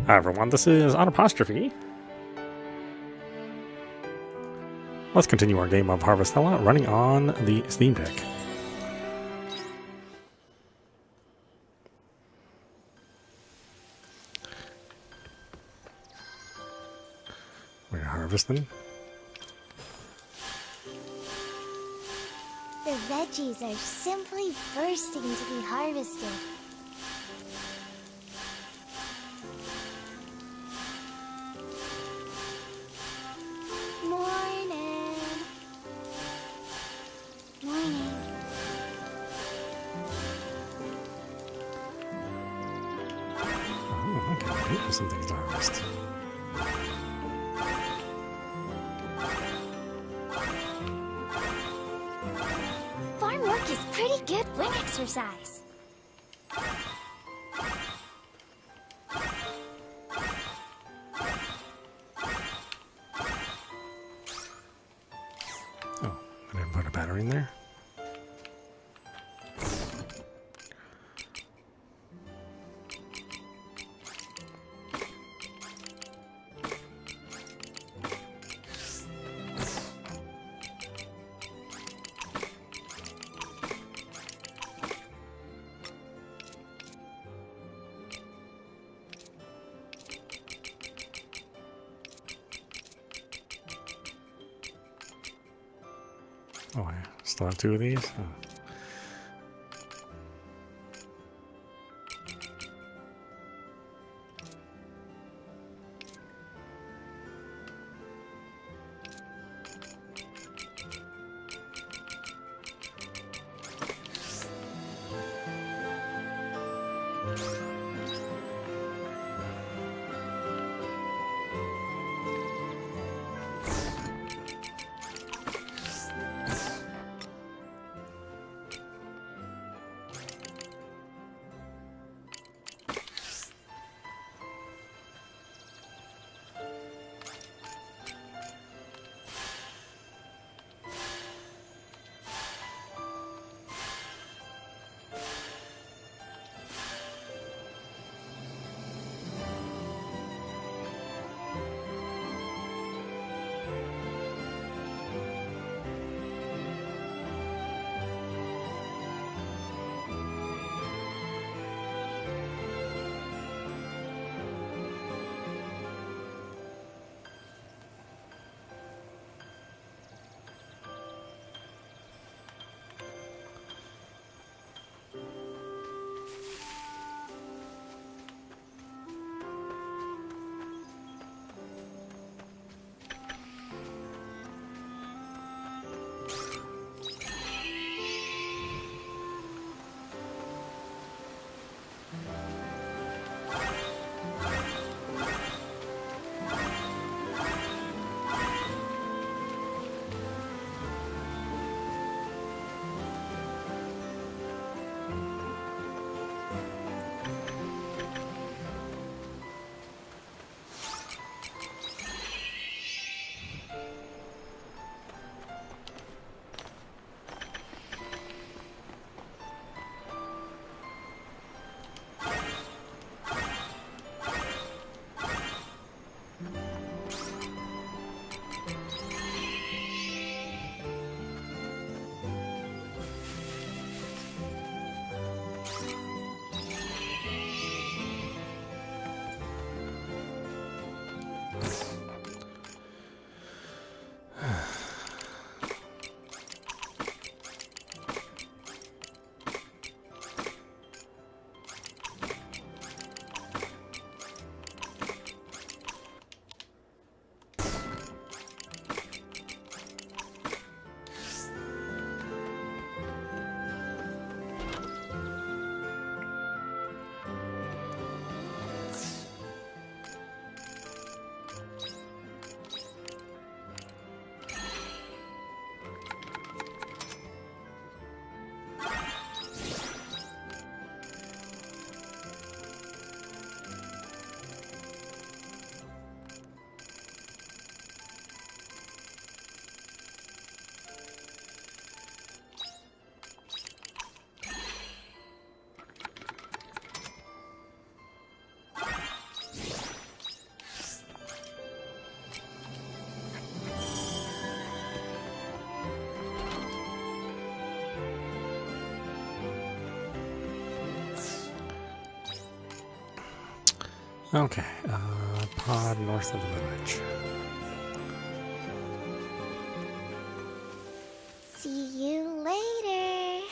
Hi everyone, this is audap. Let's continue our game of Harvestella running on the Steam Deck. We're harvesting. The veggies are simply bursting to be harvested. Morning. Morning. Oh, okay, wait for some things to harvest. Farm work is pretty good wing exercise. Oh, I didn't put a battery in there. Oh, I still have two of these? Oh. Okay, pod north of the village. See you later.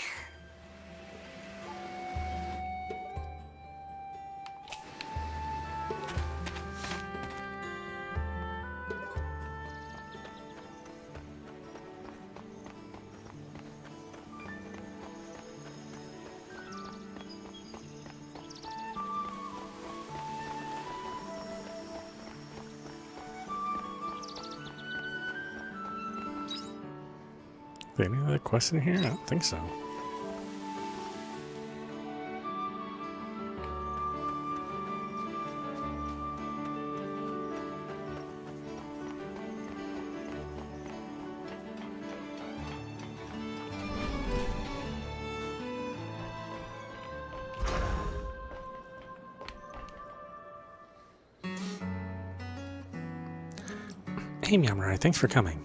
Is there any other quests in here? I don't think so. Hey Yamurai, thanks for coming.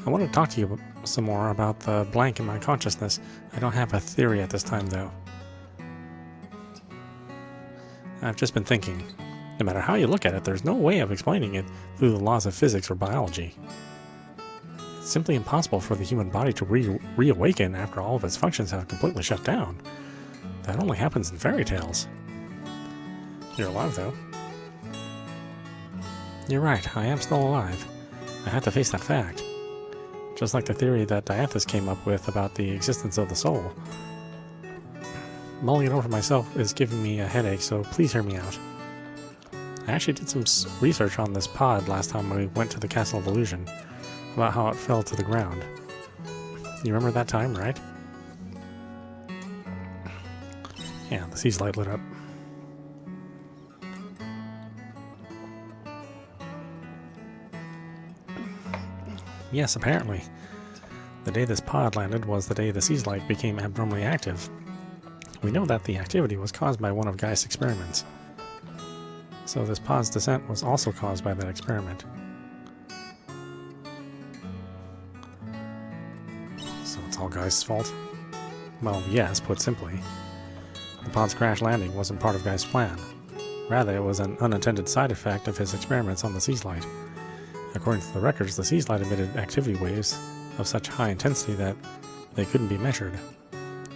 I want to talk to you some more about the blank in my consciousness. I don't have a theory at this time, though. I've just been thinking. No matter how you look at it, there's no way of explaining it through the laws of physics or biology. It's simply impossible for the human body to reawaken after all of its functions have completely shut down. That only happens in fairy tales. You're alive, though. You're right, I am still alive. I have to face that fact. Just like the theory that Dianthus came up with about the existence of the soul. Mulling it over myself is giving me a headache, so please hear me out. I actually did some research on this pod last time we went to the Castle of Illusion, about how it fell to the ground. You remember that time, right? Yeah, the sea's light lit up. Yes, apparently. The day this pod landed was the day the sea's light became abnormally active. We know that the activity was caused by one of Guy's experiments. So this pod's descent was also caused by that experiment. So it's all Guy's fault? Well, yes, put simply. The pod's crash landing wasn't part of Guy's plan. Rather, it was an unintended side effect of his experiments on the sea's light. According to the records, the sea's light emitted activity waves of such high intensity that they couldn't be measured.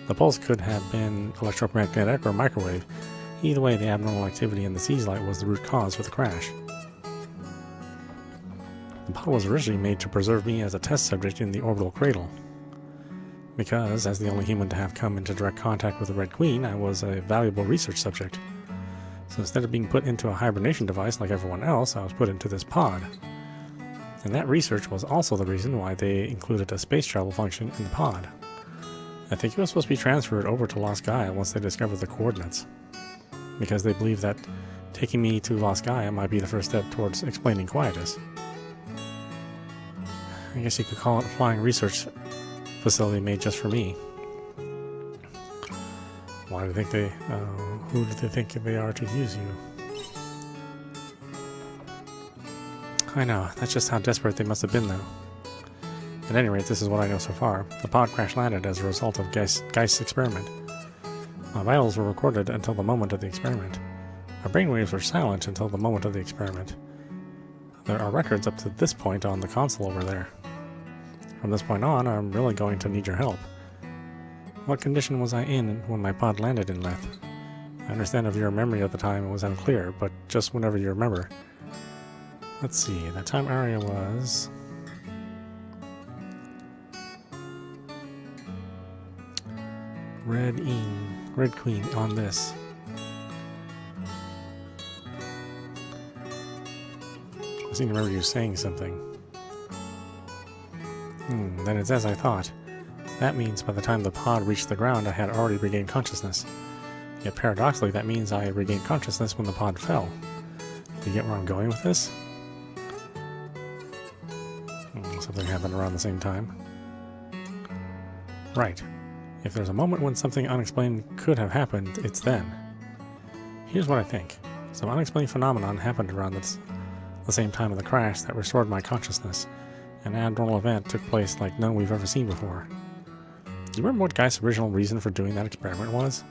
The pulse could have been electromagnetic or microwave. Either way, the abnormal activity in the sea's light was the root cause for the crash. The pod was originally made to preserve me as a test subject in the orbital cradle. Because, as the only human to have come into direct contact with the Red Queen, I was a valuable research subject. So instead of being put into a hibernation device like everyone else, I was put into this pod. And that research was also the reason why they included a space travel function in the pod. I think it was supposed to be transferred over to Lost Gaia once they discovered the coordinates. Because they believed that taking me to Lost Gaia might be the first step towards explaining Quietus. I guess you could call it a flying research facility made just for me. Why do you think who do they think they are to use you? I know, that's just how desperate they must have been, though. At any rate, this is what I know so far. The pod crash landed as a result of Geist's experiment. My vitals were recorded until the moment of the experiment. My brainwaves were silent until the moment of the experiment. There are records up to this point on the console over there. From this point on, I'm really going to need your help. What condition was I in when my pod landed in Leth? I understand of your memory at the time it was unclear, but just whenever you remember. Let's see, that time area was... Red Queen on this. I seem to remember you saying something. Then it's as I thought. That means by the time the pod reached the ground, I had already regained consciousness. Yet paradoxically, that means I regained consciousness when the pod fell. Do you get where I'm going with this? Something happened around the same time. Right. If there's a moment when something unexplained could have happened, it's then. Here's what I think. Some unexplained phenomenon happened around the same time of the crash that restored my consciousness. An abnormal event took place like none we've ever seen before. Do you remember what Guy's original reason for doing that experiment was?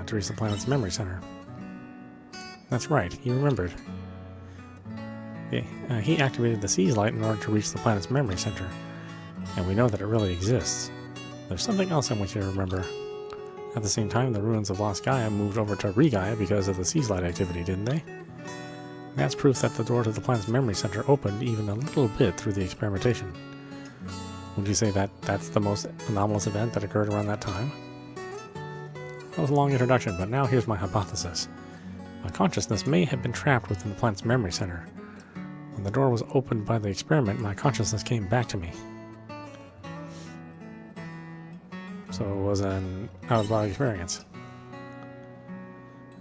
To reach the planet's memory center. That's right, he remembered. He activated the Seize light in order to reach the planet's memory center, and we know that it really exists. There's something else I want you to remember. At the same time, the ruins of Lost Gaia moved over to Re-Gaia because of the Seize light activity, didn't they? That's proof that the door to the planet's memory center opened even a little bit through the experimentation. Would you say that that's the most anomalous event that occurred around that time? That was a long introduction, but now here's my hypothesis. My consciousness may have been trapped within the planet's memory center. When the door was opened by the experiment, my consciousness came back to me. So it was an out-of-body experience.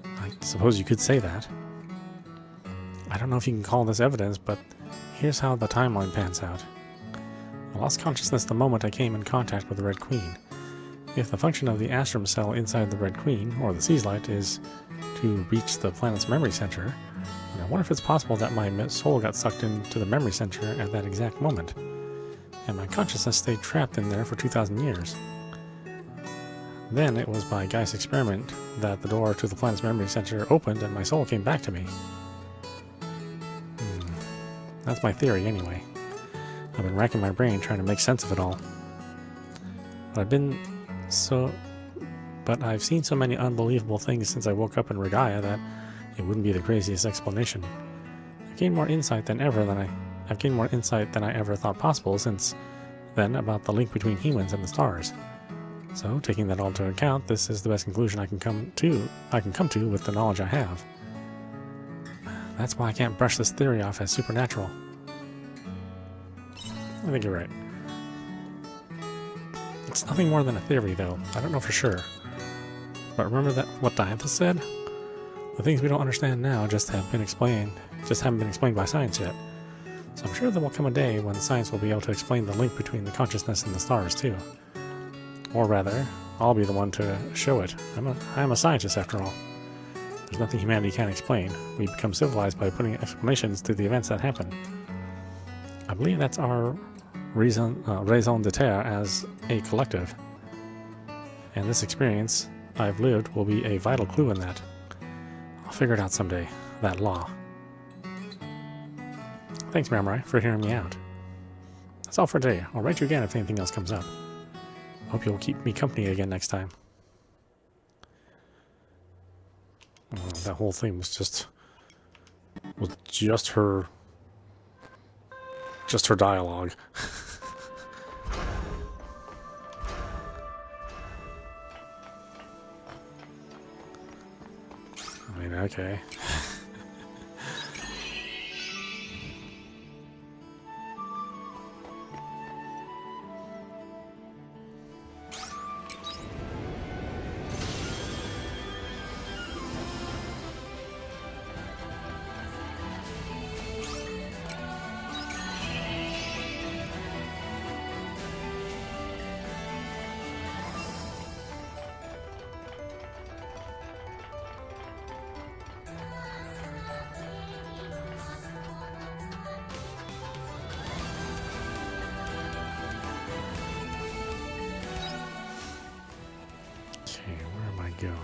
I suppose you could say that. I don't know if you can call this evidence, but here's how the timeline pans out. I lost consciousness the moment I came in contact with the Red Queen. If the function of the Astrum cell inside the Red Queen, or the Seize light, is to reach the planet's memory center, then I wonder if it's possible that my soul got sucked into the memory center at that exact moment, and my consciousness stayed trapped in there for 2,000 years. Then it was by Gaia's experiment that the door to the planet's memory center opened and my soul came back to me. That's my theory, anyway. I've been racking my brain trying to make sense of it all. But I've seen so many unbelievable things since I woke up in Re-Gaia that it wouldn't be the craziest explanation. I've gained more insight than I ever thought possible since then about the link between humans and the stars. So, taking that all into account, this is the best conclusion I can come to with the knowledge I have. That's why I can't brush this theory off as supernatural. I think you're right. It's nothing more than a theory, though. I don't know for sure. But remember that what Diantha said? The things we don't understand now just haven't been explained by science yet. So I'm sure there will come a day when science will be able to explain the link between the consciousness and the stars, too. Or rather, I'll be the one to show it. I'm a scientist, after all. There's nothing humanity can't explain. We become civilized by putting explanations to the events that happen. I believe that's our raison d'etre as a collective. And this experience I've lived will be a vital clue in that. I'll figure it out someday, that law. Thanks, Mamurai, for hearing me out. That's all for today. I'll write you again if anything else comes up. Hope you'll keep me company again next time. Oh, that whole thing was just her dialogue. I mean, okay. Going.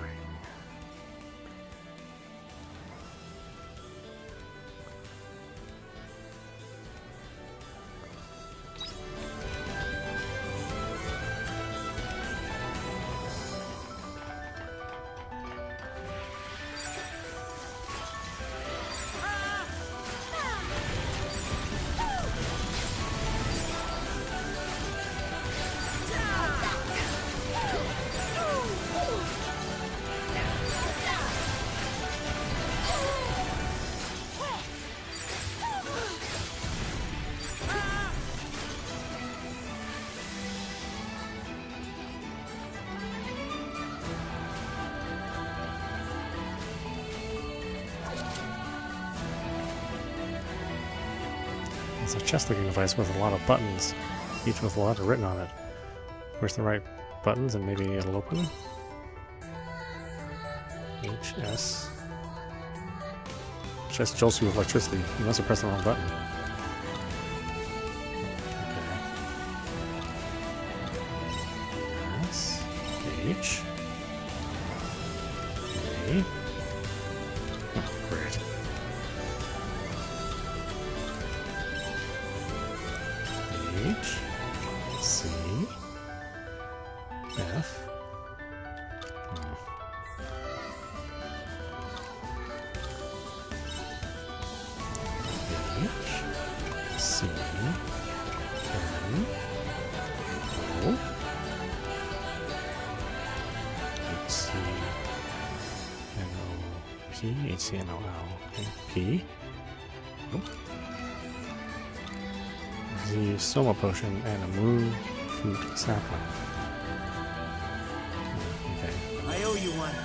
It's a chest-looking device with a lot of buttons, each with a lot written on it. Push the right buttons and maybe it'll open. HS. Chest jolts you with electricity. You must have pressed the wrong button. Okay. S. H. A. Oh, great. H, C, F. H, C, N, O, H, C, N, O, P, H, C, N, O, L, okay, P. Nope. The Soma Potion and a Moo Fruit Sapling. Okay. I owe you one.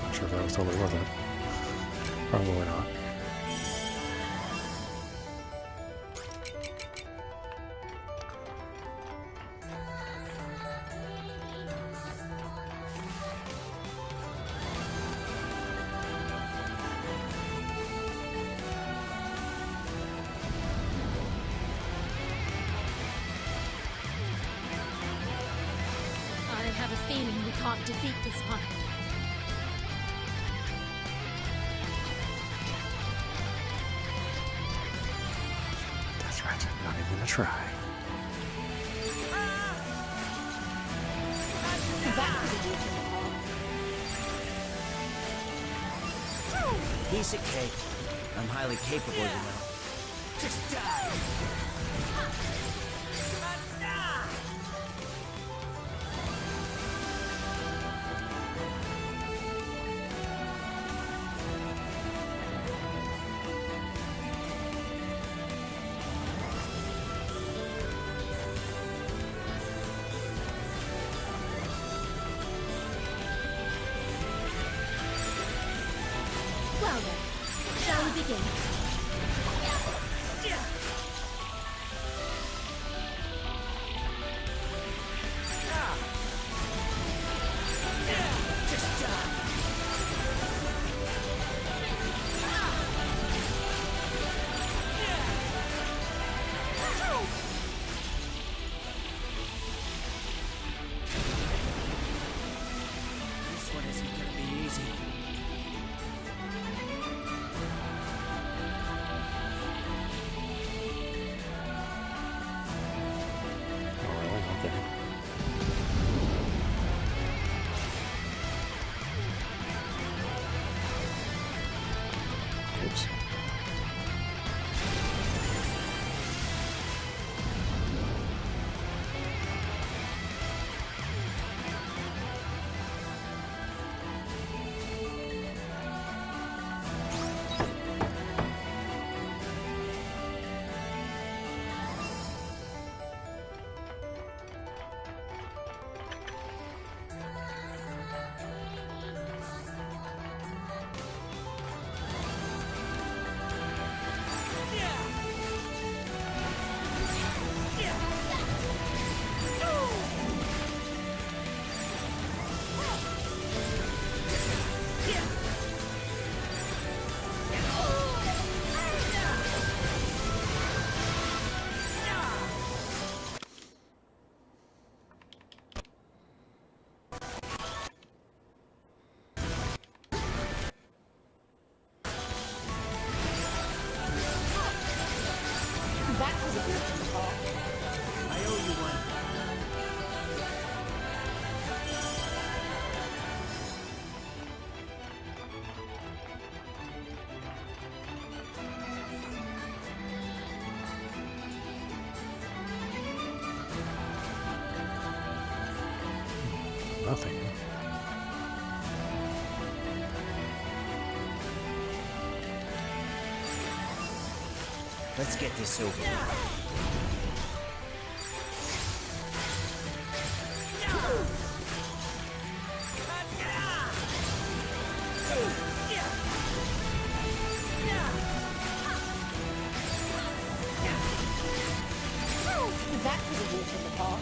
Not sure if that was totally worth it. Probably not. I have a feeling we can't defeat this one. That's right. Not even gonna try. That was a decent call. Piece of cake. I'm highly capable, you know. Just die! Well then, shall we begin? Just die! This one isn't gonna be easy. Oh, really? Okay. Oops. That was a decent call. I owe you one. Nothing. Let's get this over with. That was a decent call.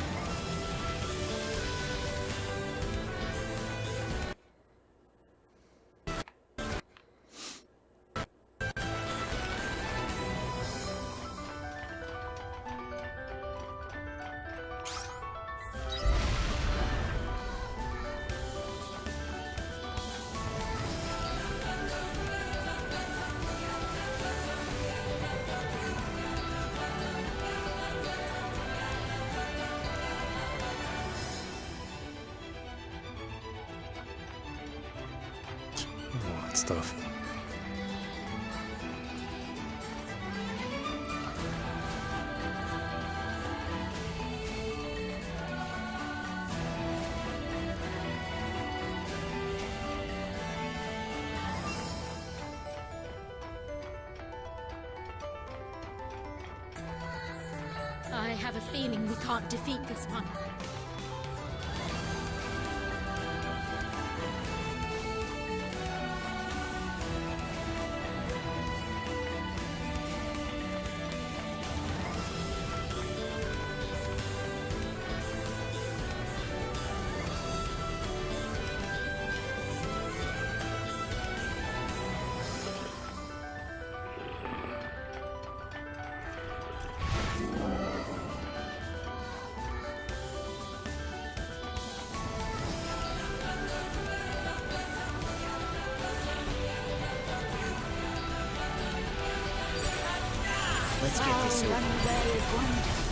stuff. I have a feeling we can't defeat this one. Let's get this over. Running away is wonderful.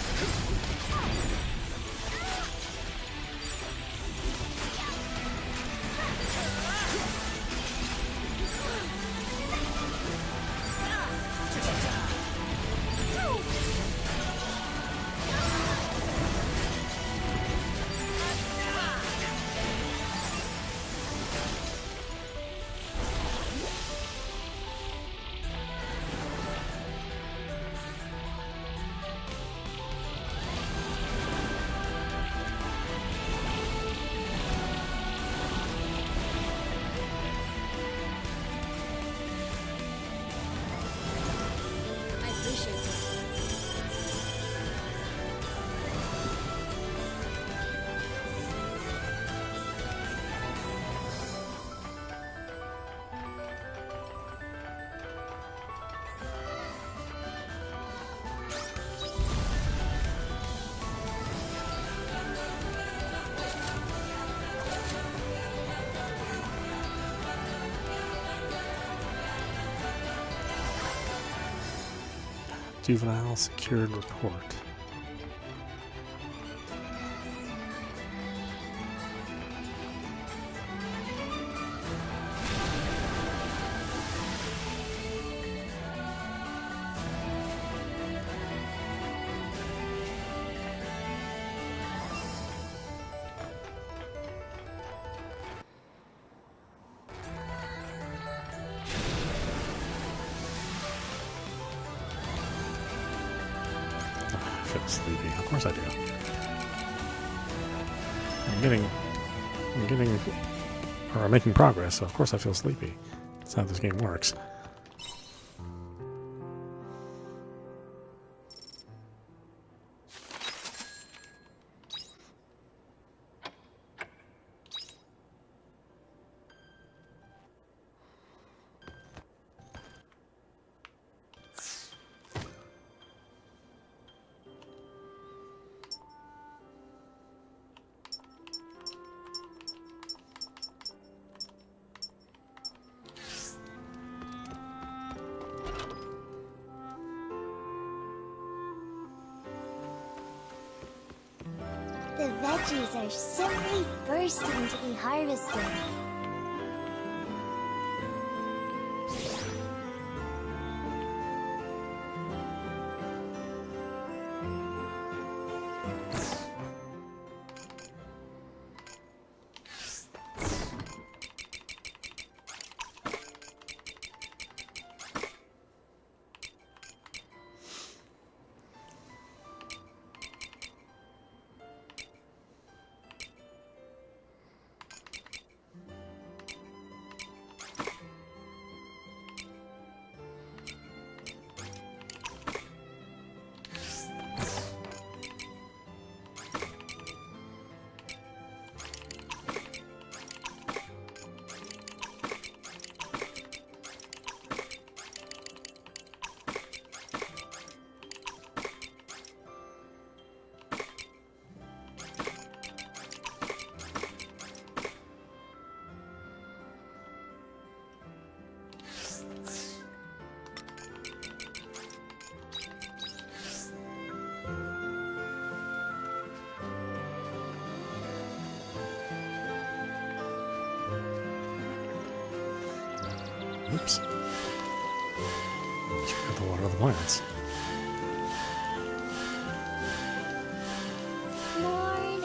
I appreciate it. Juvenile secured report. I feel sleepy. Of course I do. I'm making progress, so of course I feel sleepy. That's how this game works. The veggies are simply bursting to be harvested. go to the planets. Morning.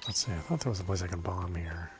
Let's see, I thought there was a place I could bomb here.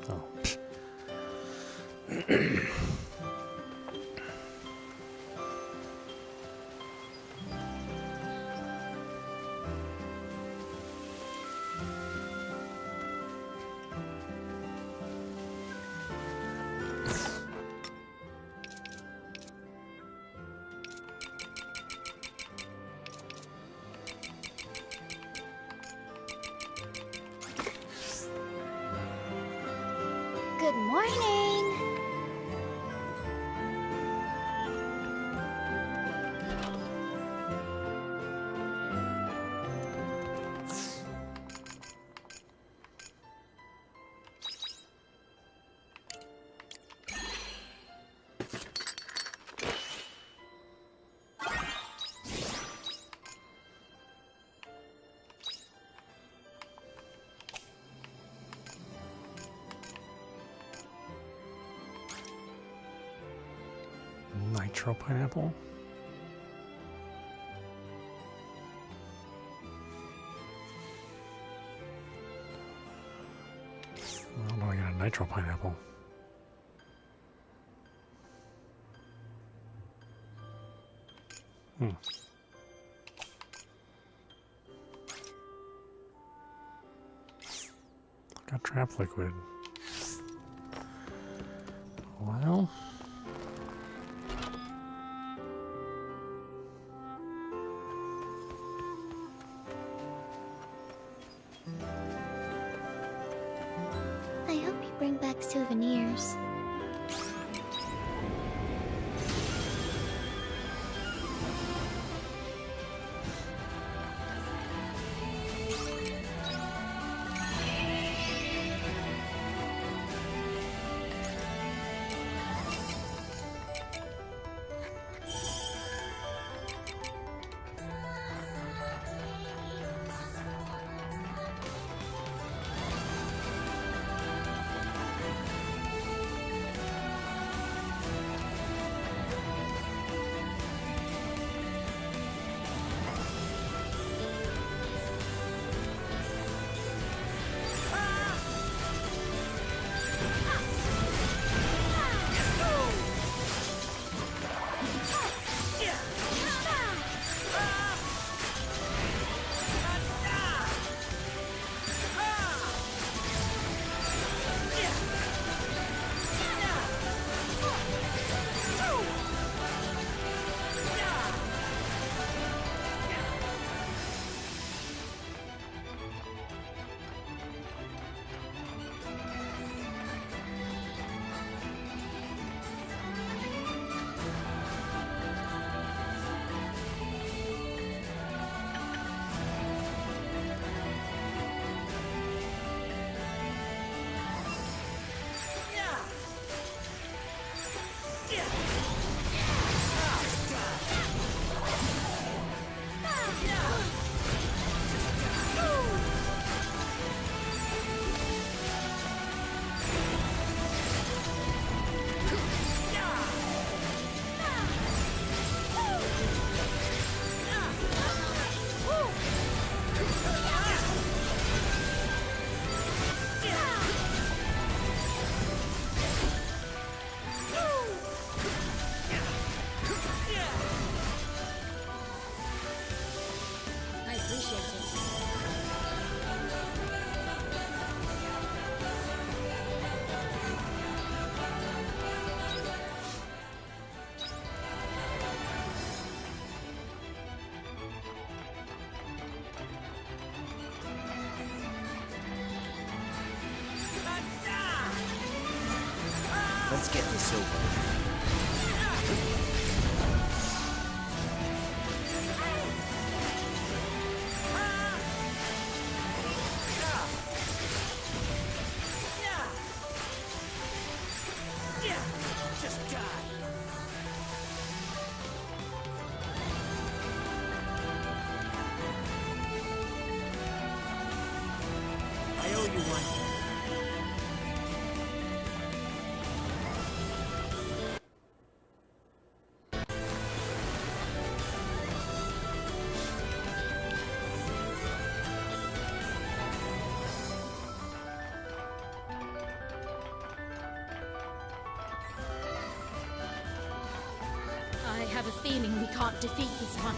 Oh. Good morning. Nitro pineapple. How do I get a nitro pineapple? Got trap liquid. Well. I hope you bring back souvenirs. Let's get this over with. Just die. I owe you one. I have a feeling we can't defeat this one.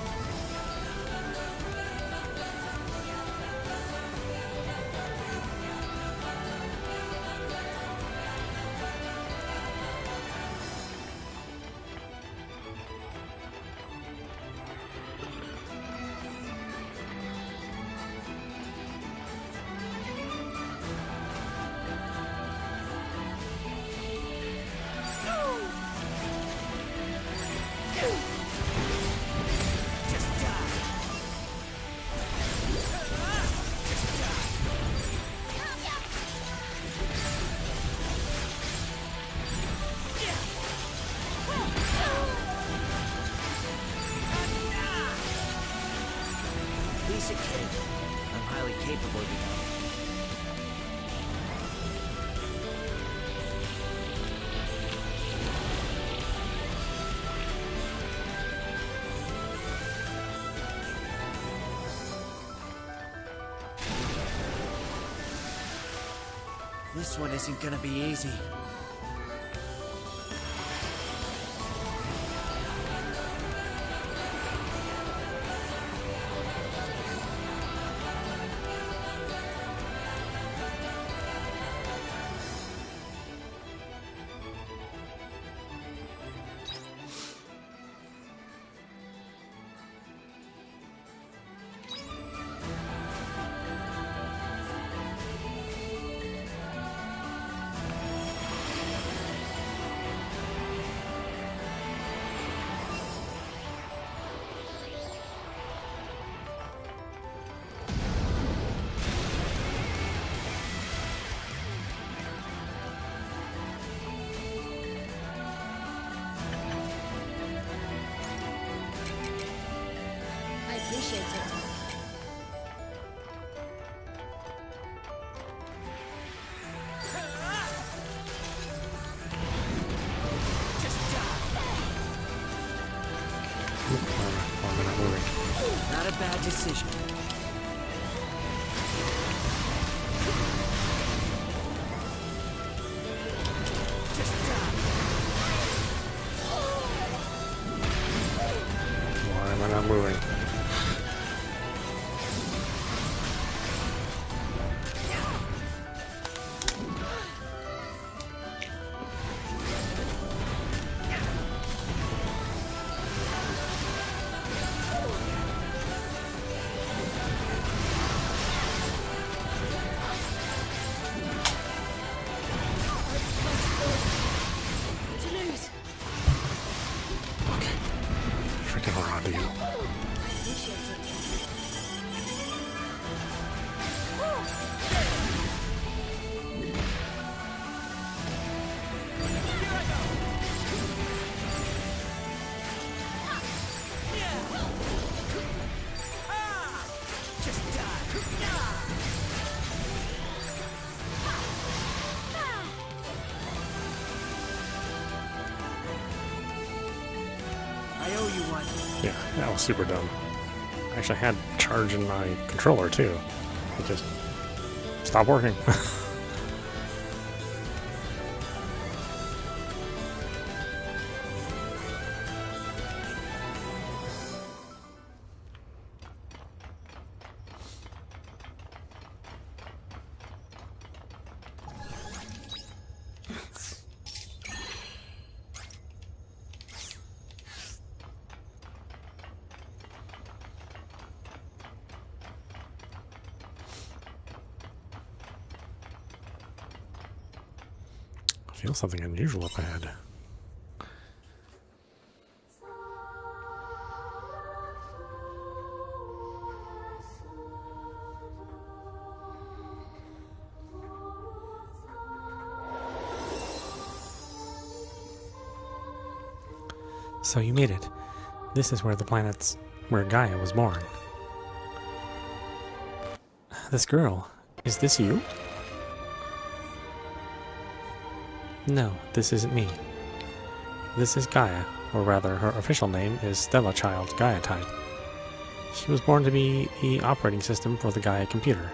Just die. Just die. Lisa kid. I'm highly capable, you know. This one isn't gonna be easy. I appreciate it. Just die. Why am I not moving? Not a bad decision. Just die. Why am I not moving? To lose. Freaking around you. Appreciate it. Just die. I owe you one. Yeah, that was super dumb. I actually had charge in my controller too. It just stopped working. I feel something unusual up ahead. So you made it. This is where where Gaia was born. This girl, is this you? No, this isn't me. This is Gaia, or rather, her official name is Stella Child Gaia type. She was born to be the operating system for the Gaia computer.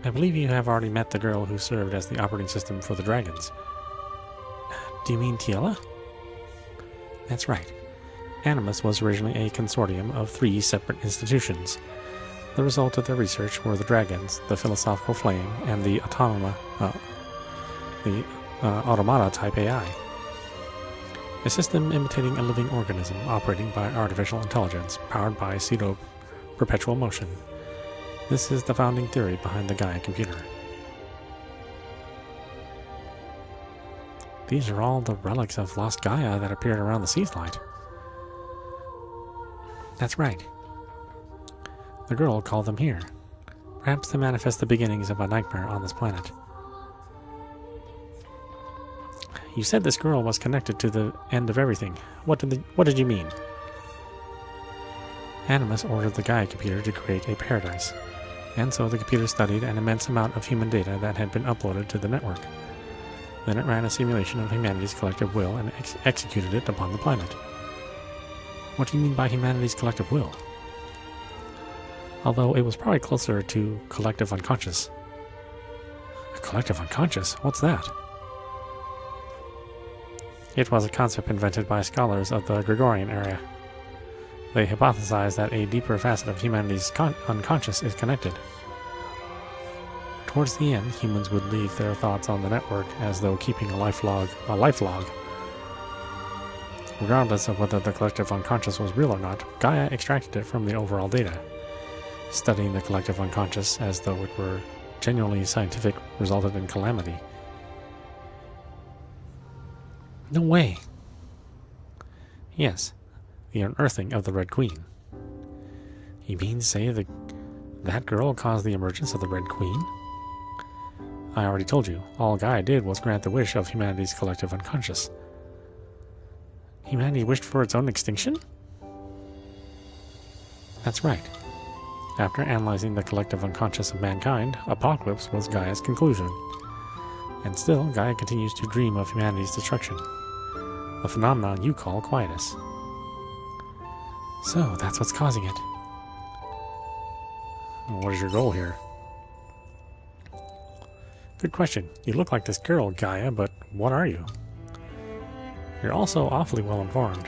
I believe you have already met the girl who served as the operating system for the dragons. Do you mean Tiela? That's right. Animus was originally a consortium of 3 separate institutions. The result of their research were the dragons, the philosophical flame, and the automata type AI. A system imitating a living organism operating by artificial intelligence, powered by pseudo-perpetual motion. This is the founding theory behind the Gaia computer. These are all the relics of lost Gaia that appeared around the Seathlight. That's right. The girl called them here. Perhaps to manifest the beginnings of a nightmare on this planet. You said this girl was connected to the end of everything. What did you mean? Animus ordered the Gaia computer to create a paradise, and so the computer studied an immense amount of human data that had been uploaded to the network. Then it ran a simulation of humanity's collective will and executed it upon the planet. What do you mean by humanity's collective will? Although it was probably closer to collective unconscious. A collective unconscious? What's that? It was a concept invented by scholars of the Gregorian area. They hypothesized that a deeper facet of humanity's unconscious is connected. Towards the end, humans would leave their thoughts on the network as though keeping a life log. Regardless of whether the collective unconscious was real or not, Gaia extracted it from the overall data. Studying the collective unconscious as though it were genuinely scientific resulted in calamity. No way! Yes, the unearthing of the Red Queen. You mean to say that girl caused the emergence of the Red Queen? I already told you, all Gaia did was grant the wish of humanity's collective unconscious. Humanity wished for its own extinction? That's right. After analyzing the collective unconscious of mankind, apocalypse was Gaia's conclusion. And still, Gaia continues to dream of humanity's destruction. The phenomenon you call Quietus. So, that's what's causing it. What is your goal here? Good question. You look like this girl, Gaia, but what are you? You're also awfully well informed.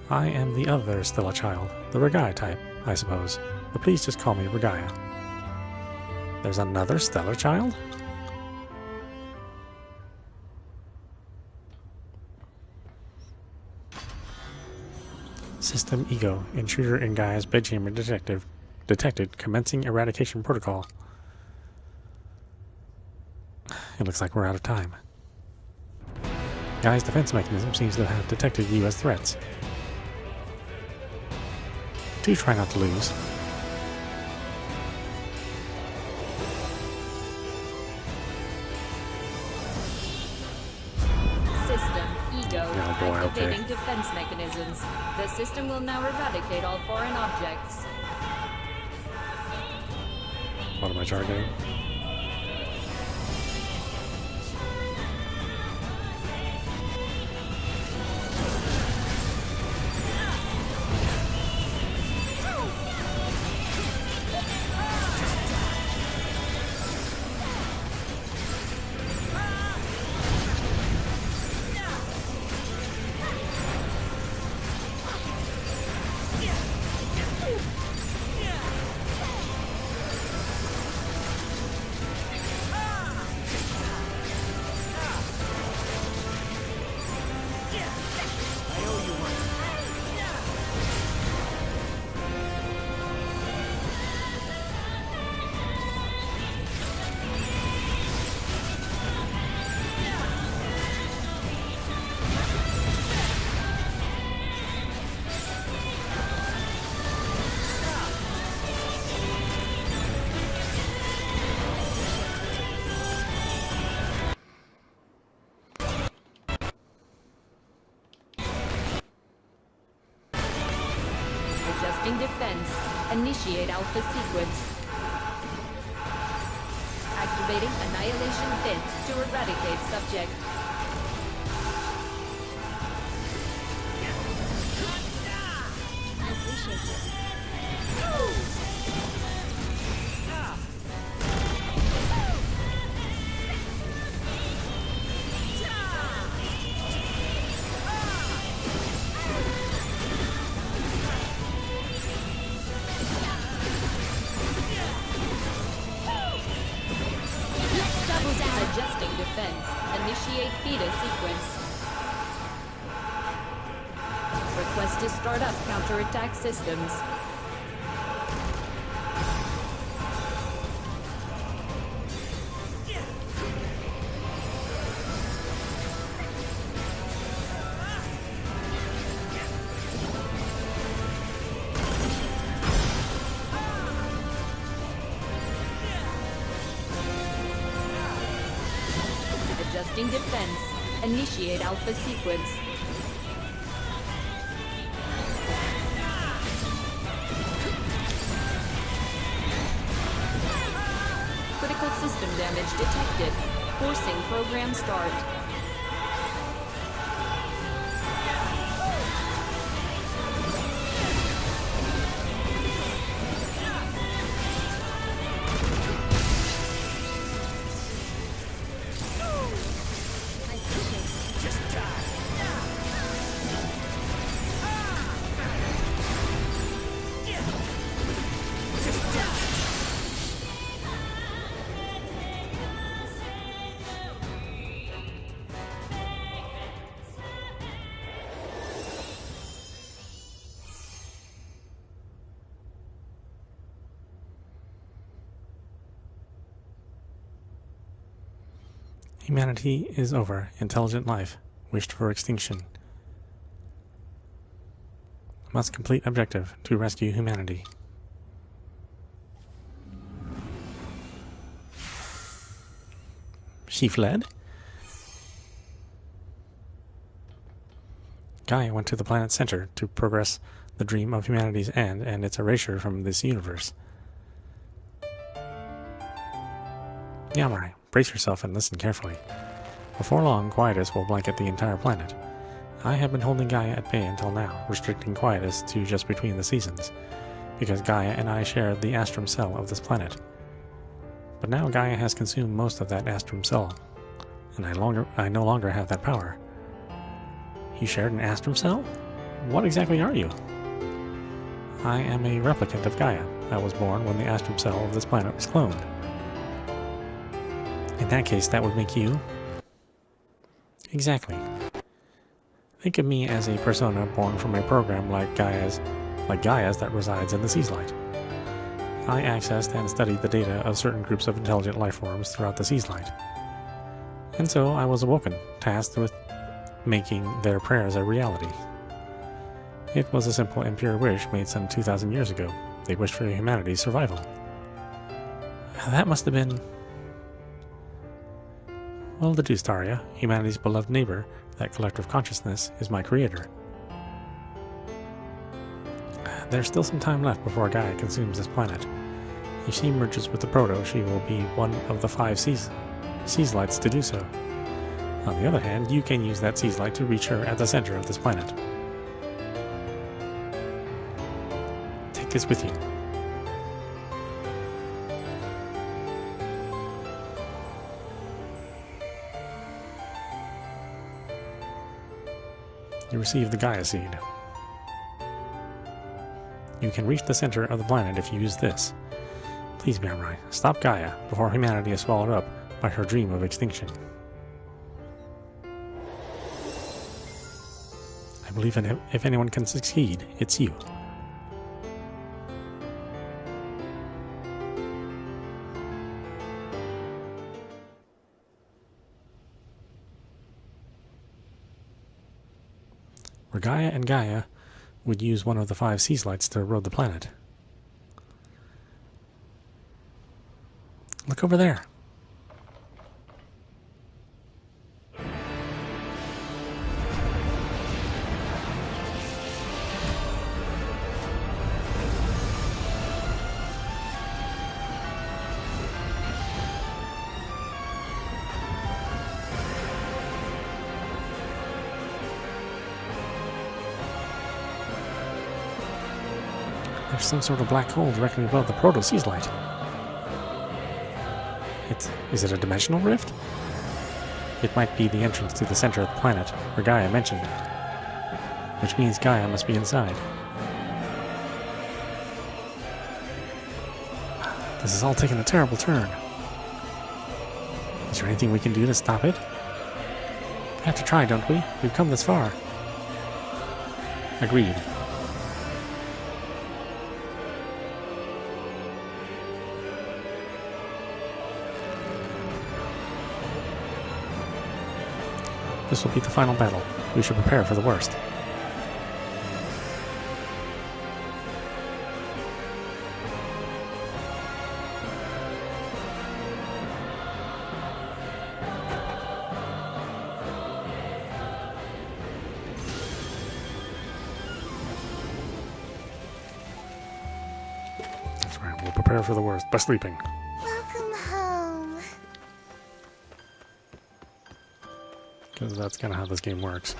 I am the other Stella Child, the Regaia type, I suppose, but please just call me Regaia. There's another Stellar Child? System Ego, intruder in Gaia's bedchamber detected, commencing eradication protocol. It looks like we're out of time. Gaia's defense mechanism seems to have detected you as threats. Do try not to lose. System Ego Oh boy, activating okay. defense mechanisms. The system will now eradicate all foreign objects. What am I targeting? defense. Initiate alpha sequence. Activating annihilation pit to eradicate subject. I appreciate it. Adjusting defense. Initiate beta sequence. Request to start up counterattack systems. Adjusting defense. Initiate alpha sequence. Critical system damage detected. Forcing program start. I appreciate it. Just die. Just die. Humanity is over. Intelligent life wished for extinction. Must complete objective to rescue humanity. She fled? Gaia went to the planet's center to progress the dream of humanity's end and its erasure from this universe. Yamai, brace yourself and listen carefully. Before long, Quietus will blanket the entire planet. I have been holding Gaia at bay until now, restricting Quietus to just between the seasons, because Gaia and I shared the astrum cell of this planet. But now Gaia has consumed most of that astrum cell, and I no longer have that power. You shared an astrum cell? What exactly are you? I am a replicant of Gaia. I was born when the astrum cell of this planet was cloned. In that case, that would make you... Exactly. Think of me as a persona born from a program like Gaia's that resides in the Sea's Light. I accessed and studied the data of certain groups of intelligent life forms throughout the Sea's Light. And so I was awoken, tasked with making their prayers a reality. It was a simple and pure wish made some 2,000 years ago. They wished for humanity's survival. That must have been... Well, the Deustaria, humanity's beloved neighbor, that collective consciousness, is my creator. There's still some time left before Gaia consumes this planet. If she merges with the Proto, she will be one of the 5 Seas Lights to do so. On the other hand, you can use that Sea's Light to reach her at the center of this planet. Take this with you. You receive the Gaia Seed. You can reach the center of the planet if you use this. Please, Mamrai, stop Gaia before humanity is swallowed up by her dream of extinction. I believe if anyone can succeed, it's you. Where Gaia and Gaia would use one of the 5 Sea's Lights to erode the planet. Look over there. There's some sort of black hole directly above the proto-seas light. Is it a dimensional rift? It might be the entrance to the center of the planet, where Gaia mentioned. Which means Gaia must be inside. This is all taking a terrible turn. Is there anything we can do to stop it? We have to try, don't we? We've come this far. Agreed. This will be the final battle. We should prepare for the worst. That's right, we'll prepare for the worst by sleeping. Welcome home. Because that's kind of how this game works.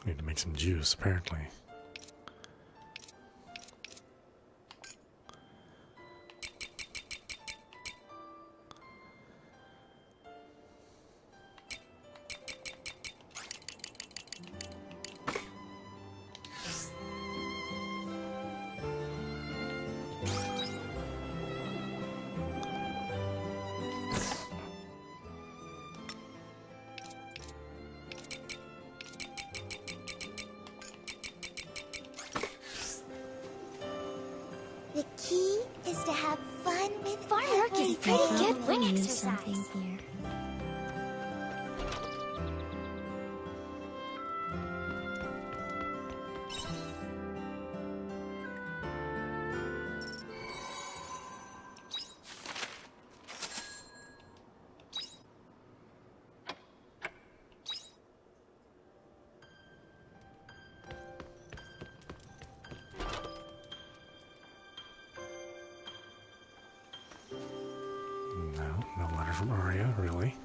Need to make some juice, apparently. The key is to have fun with Firework is everything. pretty good wing Use exercise. something here. No letter from Arya, really.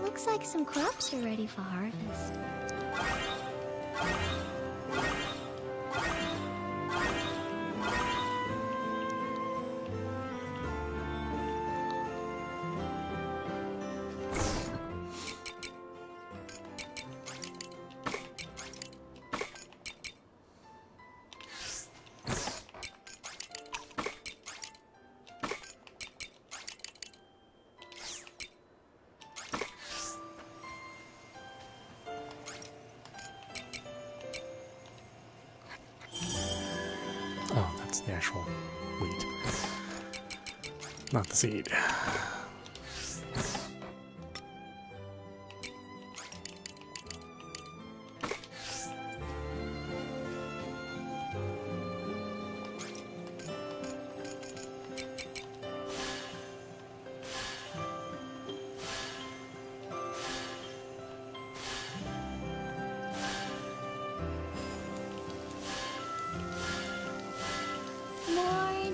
Looks like some crops are ready for harvest. Oh, that's the actual wheat. Not the seed. Morning.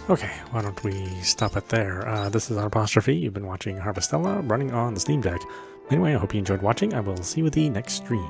Okay, why don't we stop it there? This is Apostrophe. You've been watching Harvestella running on the Steam Deck. Anyway, I hope you enjoyed watching. I will see you with the next stream.